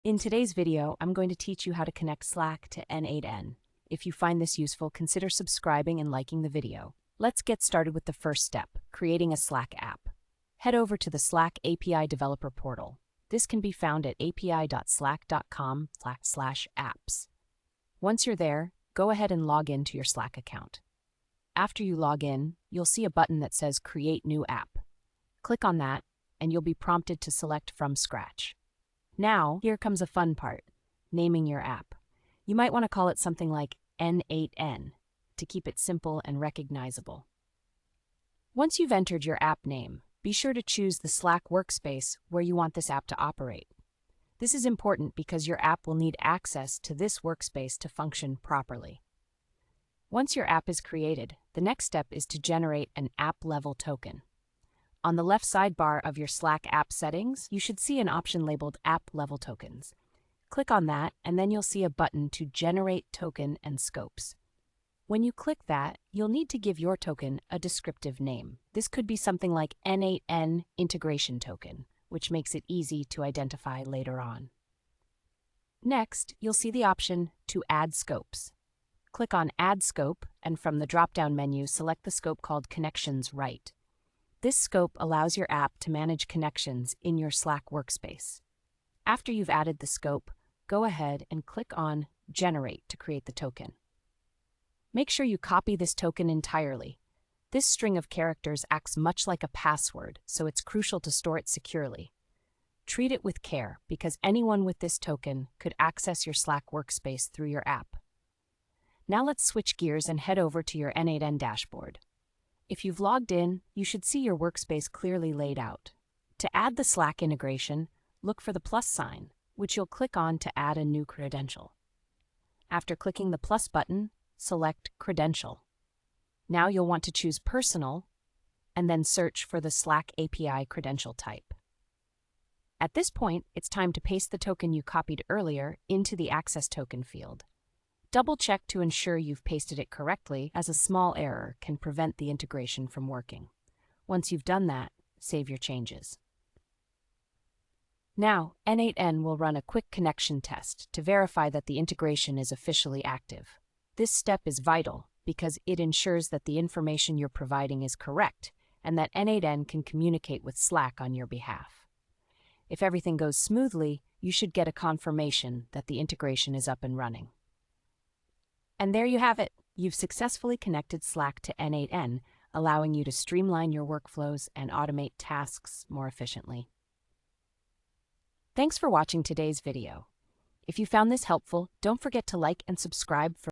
In today's video, I'm going to teach you how to connect Slack to n8n. If you find this useful, consider subscribing and liking the video. Let's get started with the first step, creating a Slack app. Head over to the Slack API Developer Portal. This can be found at api.slack.com/apps. Once you're there, go ahead and log in to your Slack account. After you log in, you'll see a button that says Create New App. Click on that, and you'll be prompted to select from scratch. Now, here comes a fun part, naming your app. You might want to call it something like n8n to keep it simple and recognizable. Once you've entered your app name, be sure to choose the Slack workspace where you want this app to operate. This is important because your app will need access to this workspace to function properly. Once your app is created, the next step is to generate an app-level token. On the left sidebar of your Slack app settings, you should see an option labeled App Level Tokens. Click on that, and then you'll see a button to Generate Token and Scopes. When you click that, you'll need to give your token a descriptive name. This could be something like n8n Integration Token, which makes it easy to identify later on. Next, you'll see the option to Add Scopes. Click on Add Scope, and from the drop-down menu, select the scope called Connections Write. This scope allows your app to manage connections in your Slack workspace. After you've added the scope, go ahead and click on Generate to create the token. Make sure you copy this token entirely. This string of characters acts much like a password, so it's crucial to store it securely. Treat it with care because anyone with this token could access your Slack workspace through your app. Now let's switch gears and head over to your n8n dashboard. If you've logged in, you should see your workspace clearly laid out. To add the Slack integration, look for the plus sign, which you'll click on to add a new credential. After clicking the plus button, select Credential. Now you'll want to choose Personal, and then search for the Slack API credential type. At this point, it's time to paste the token you copied earlier into the Access Token field. Double-check to ensure you've pasted it correctly, as a small error can prevent the integration from working. Once you've done that, save your changes. Now, n8n will run a quick connection test to verify that the integration is officially active. This step is vital because it ensures that the information you're providing is correct and that n8n can communicate with Slack on your behalf. If everything goes smoothly, you should get a confirmation that the integration is up and running. And there you have it. You've successfully connected Slack to n8n, allowing you to streamline your workflows and automate tasks more efficiently. Thanks for watching today's video. If you found this helpful, don't forget to like and subscribe for